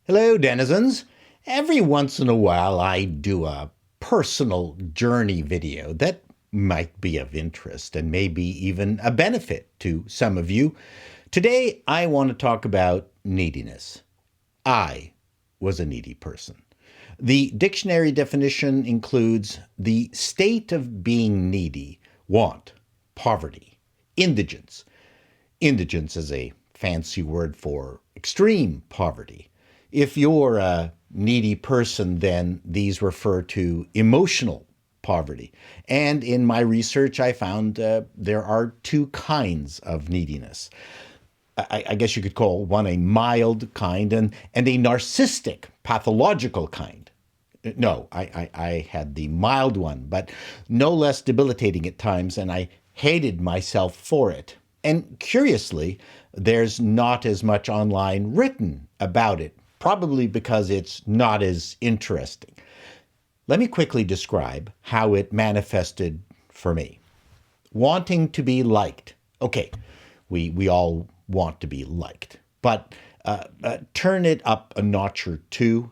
Hello, denizens. Every once in a while, I do a personal journey video that might be of interest and maybe even a benefit to some of you. Today, I want to talk about neediness. I was a needy person. The dictionary definition includes the state of being needy, want, poverty, indigence. Indigence is a fancy word for extreme poverty. If you're a needy person, then these refer to emotional poverty. And in my research, I found there are two kinds of neediness. I guess you could call one a mild kind and a narcissistic, pathological kind. No, I had the mild one, but no less debilitating at times, and I hated myself for it. And curiously, there's not as much online written about it, probably because it's not as interesting. Let me quickly describe how it manifested for me. Wanting to be liked. Okay, we all want to be liked, but turn it up a notch or two.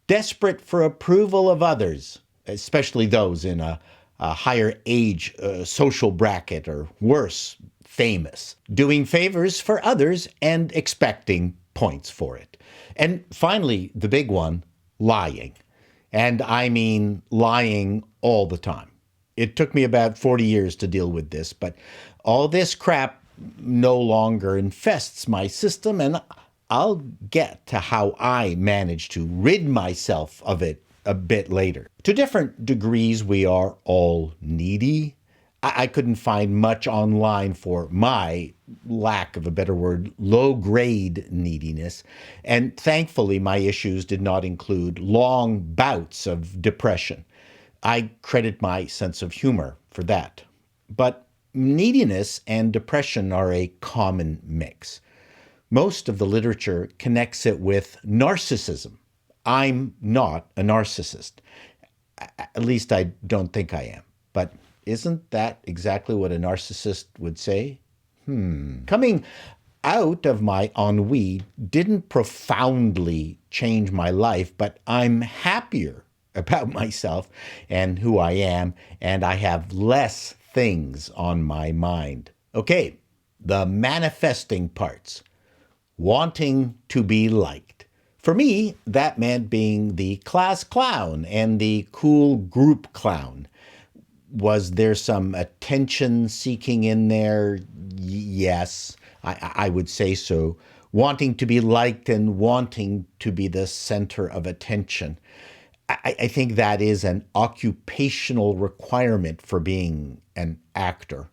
Desperate for approval of others, especially those in a higher age social bracket or worse, famous. Doing favors for others and expecting points for it. And finally, the big one, lying. And I mean lying all the time. It took me about 40 years to deal with this, but all this crap no longer infests my system, and I'll get to how I managed to rid myself of it a bit later. To different degrees, we are all needy. I couldn't find much online for my, lack of a better word, low-grade neediness. And thankfully, my issues did not include long bouts of depression. I credit my sense of humor for that. But neediness and depression are a common mix. Most of the literature connects it with narcissism. I'm not a narcissist. At least I don't think I am. But isn't that exactly what a narcissist would say? Coming out of my ennui didn't profoundly change my life, but I'm happier about myself and who I am, and I have less things on my mind. Okay, the manifesting parts. Wanting to be liked. For me, that meant being the class clown and the cool group clown. Was there some attention seeking in there? Yes, I would say so. Wanting to be liked and wanting to be the center of attention. I think that is an occupational requirement for being an actor.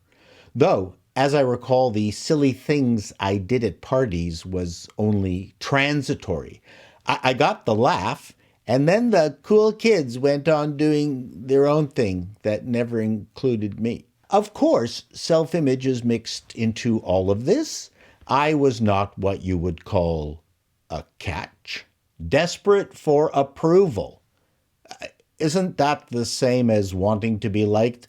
Though, as I recall, the silly things I did at parties was only transitory. I got the laugh, and then the cool kids went on doing their own thing that never included me. Of course, self-image is mixed into all of this. I was not what you would call a catch. Desperate for approval. Isn't that the same as wanting to be liked?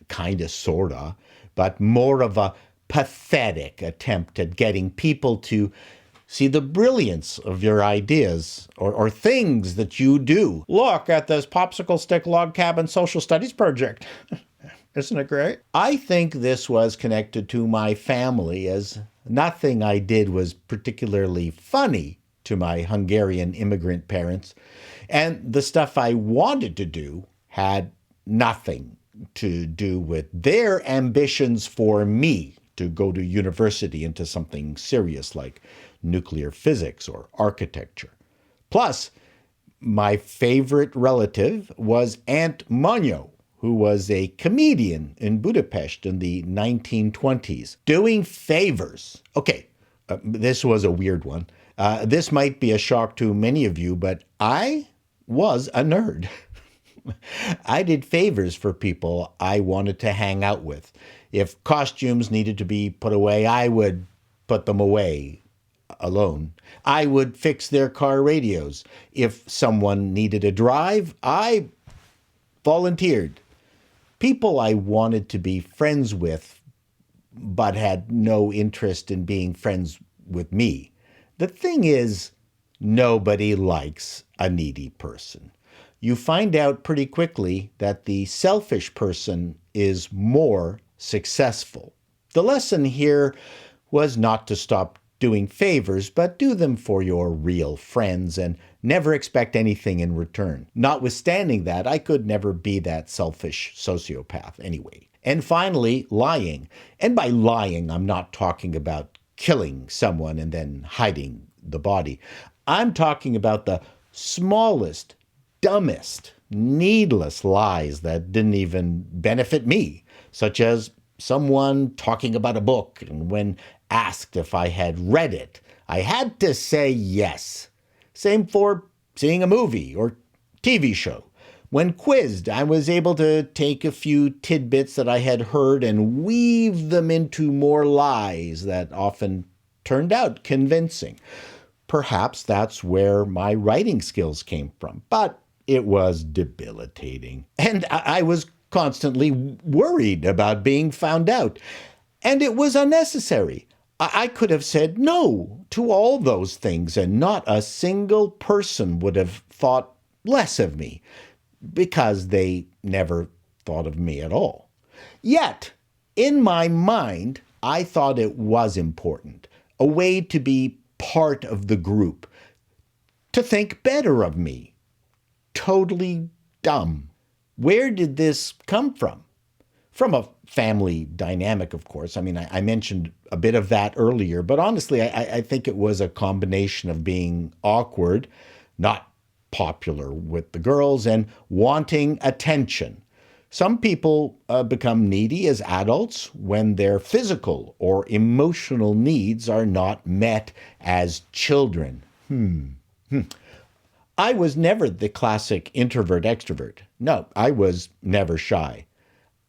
Kinda, sorta, but more of a pathetic attempt at getting people to see the brilliance of your ideas or things that you do. Look at this popsicle stick log cabin social studies project. Isn't it great? I think this was connected to my family, as nothing I did was particularly funny to my Hungarian immigrant parents, and the stuff I wanted to do had nothing to do with their ambitions for me to go to university into something serious like nuclear physics or architecture. Plus, my favorite relative was Aunt Monyo, who was a comedian in Budapest in the 1920s, doing favors. Okay, this was a weird one. This might be a shock to many of you, but I was a nerd. I did favors for people I wanted to hang out with. If costumes needed to be put away, I would put them away alone. I would fix their car radios. If someone needed a drive, I volunteered. People I wanted to be friends with, but had no interest in being friends with me. The thing is, Nobody likes a needy person. You find out pretty quickly that the selfish person is more successful. The lesson here was not to stop doing favors, but do them for your real friends and never expect anything in return. Notwithstanding that, I could never be that selfish sociopath anyway. And finally, lying. And by lying, I'm not talking about killing someone and then hiding the body. I'm talking about the smallest, dumbest, needless lies that didn't even benefit me, such as someone talking about a book, and when asked if I had read it, I had to say yes. Same for seeing a movie or TV show. When quizzed, I was able to take a few tidbits that I had heard and weave them into more lies that often turned out convincing. Perhaps that's where my writing skills came from, but it was debilitating. And I was constantly worried about being found out. And it was unnecessary. I could have said no to all those things, and not a single person would have thought less of me because they never thought of me at all. Yet, in my mind, I thought it was important, a way to be part of the group, to think better of me. Totally dumb. Where did this come from? From a family dynamic, of course. I mean, I mentioned a bit of that earlier, but honestly, I think it was a combination of being awkward, not popular with the girls, and wanting attention. Some people become needy as adults when their physical or emotional needs are not met as children. I was never the classic introvert-extrovert. No, I was never shy.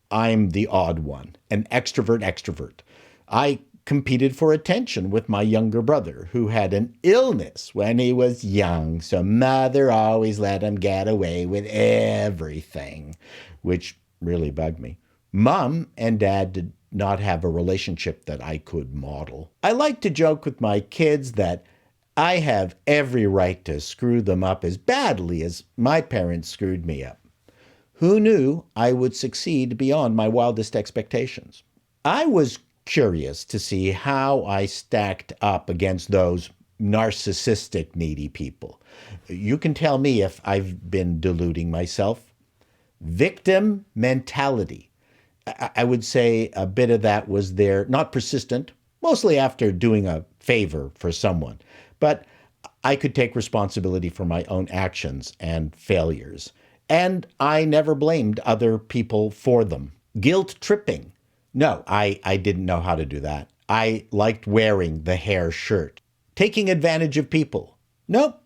I'm the odd one, an extrovert-extrovert. I competed for attention with my younger brother, who had an illness when he was young, so mother always let him get away with everything, which really bugged me. Mom and dad did not have a relationship that I could model. I like to joke with my kids that I have every right to screw them up as badly as my parents screwed me up. Who knew I would succeed beyond my wildest expectations? I was curious to see how I stacked up against those narcissistic, needy people. You can tell me if I've been deluding myself. Victim mentality. I would say a bit of that was there, not persistent, mostly after doing a favor for someone. But I could take responsibility for my own actions and failures. And I never blamed other people for them. Guilt tripping. No, I didn't know how to do that. I liked wearing the hair shirt. Taking advantage of people. Nope,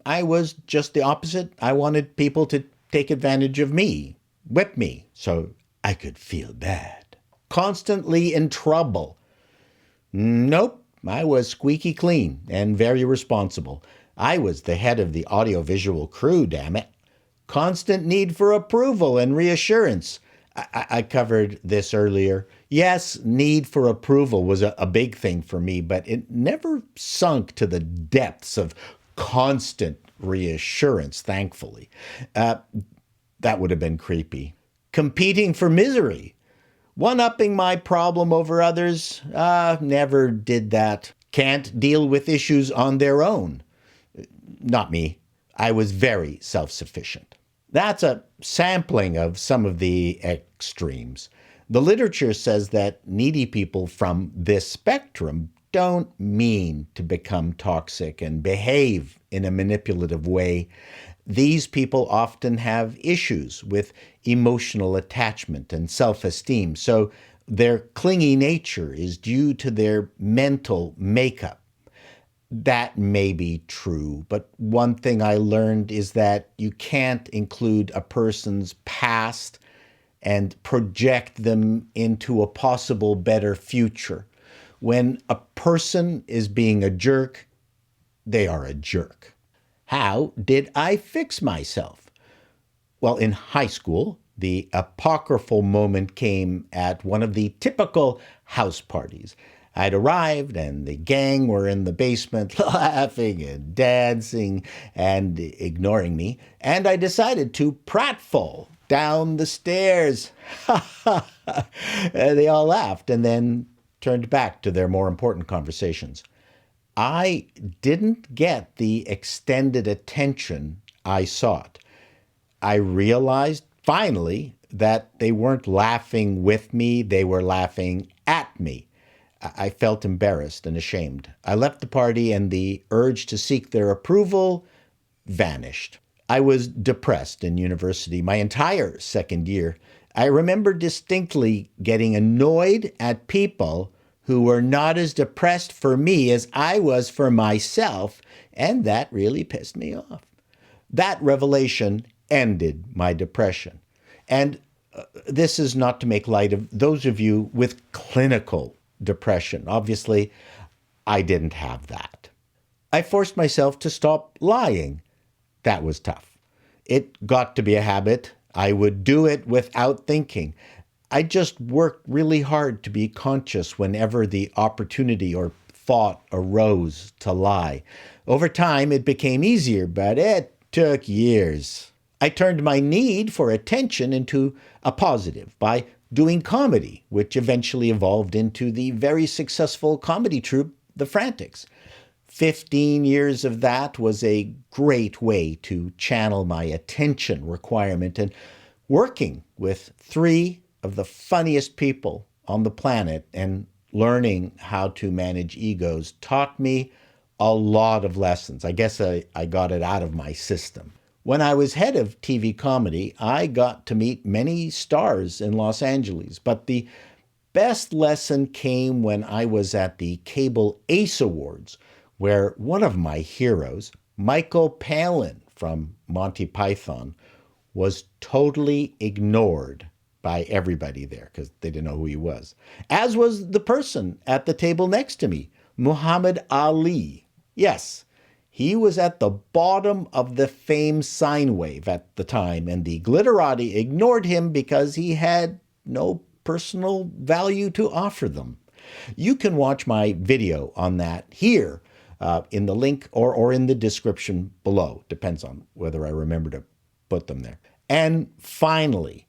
I was just the opposite. I wanted people to take advantage of me, whip me, so I could feel bad. Constantly in trouble. Nope, I was squeaky clean and very responsible. I was the head of the audiovisual crew, damn it. Constant need for approval and reassurance. I covered this earlier. Yes, need for approval was a big thing for me, but it never sunk to the depths of constant reassurance, thankfully. That would have been creepy. Competing for misery. One-upping my problem over others. Never did that. Can't deal with issues on their own. Not me. I was very self-sufficient. That's a sampling of some of the extremes. The literature says that needy people from this spectrum don't mean to become toxic and behave in a manipulative way. These people often have issues with emotional attachment and self-esteem, so their clingy nature is due to their mental makeup. That may be true, but one thing I learned is that you can't include a person's past and project them into a possible better future. When a person is being a jerk, they are a jerk. How did I fix myself? Well, in high school, the apocryphal moment came at one of the typical house parties. I'd arrived and the gang were in the basement laughing and dancing and ignoring me, and I decided to pratfall down the stairs. They all laughed and then turned back to their more important conversations. I didn't get the extended attention I sought. I realized finally that they weren't laughing with me, they were laughing at me. I felt embarrassed and ashamed. I left the party and the urge to seek their approval vanished. I was depressed in university my entire second year. I remember distinctly getting annoyed at people who were not as depressed for me as I was for myself, and that really pissed me off. That revelation ended my depression. And this is not to make light of those of you with clinical depression. Obviously, I didn't have that. I forced myself to stop lying. That was tough. It got to be a habit. I would do it without thinking. I just worked really hard to be conscious whenever the opportunity or thought arose to lie. Over time, it became easier, but it took years. I turned my need for attention into a positive by doing comedy, which eventually evolved into the very successful comedy troupe, The Frantics. 15 years of that was a great way to channel my attention requirement, and working with three of the funniest people on the planet and learning how to manage egos taught me a lot of lessons. I guess I got it out of my system. When I was head of TV comedy, I got to meet many stars in Los Angeles, but the best lesson came when I was at the Cable Ace Awards, where one of my heroes, Michael Palin from Monty Python, was totally ignored by everybody there because they didn't know who he was, as was the person at the table next to me, Muhammad Ali. Yes, he was at the bottom of the fame sine wave at the time, and the glitterati ignored him because he had no personal value to offer them. You can watch my video on that here in the link or in the description below. Depends on whether I remember to put them there. And finally,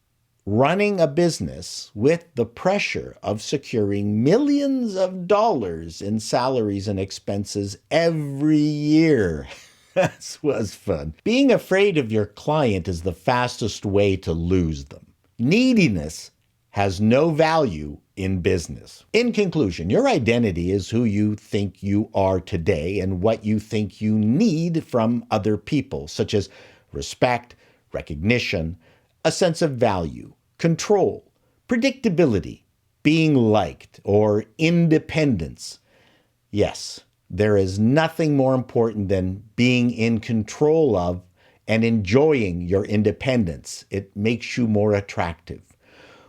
running a business with the pressure of securing millions of dollars in salaries and expenses every year. That was fun. Being afraid of your client is the fastest way to lose them. Neediness has no value in business. In conclusion, your identity is who you think you are today and what you think you need from other people, such as respect, recognition, a sense of value, control, predictability, being liked, or independence. Yes, there is nothing more important than being in control of and enjoying your independence. It makes you more attractive.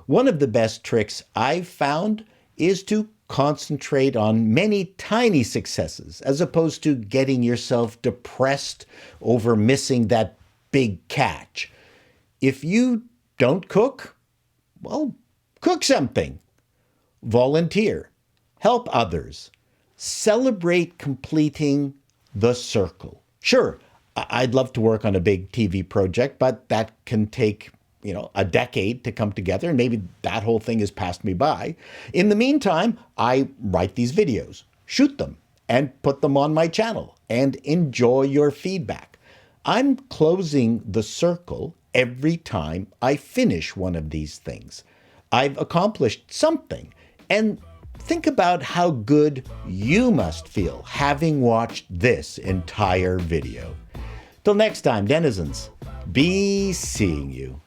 One of the best tricks I've found is to concentrate on many tiny successes as opposed to getting yourself depressed over missing that big catch. If you don't cook, well, cook something. Volunteer. Help others. Celebrate completing the circle. Sure, I'd love to work on a big TV project, but that can take a decade to come together, and maybe that whole thing has passed me by. In the meantime, I write these videos, shoot them, and put them on my channel, and enjoy your feedback. I'm closing the circle every time I finish one of these things. I've accomplished something, and think about how good you must feel having watched this entire video. Till next time, denizens, be seeing you.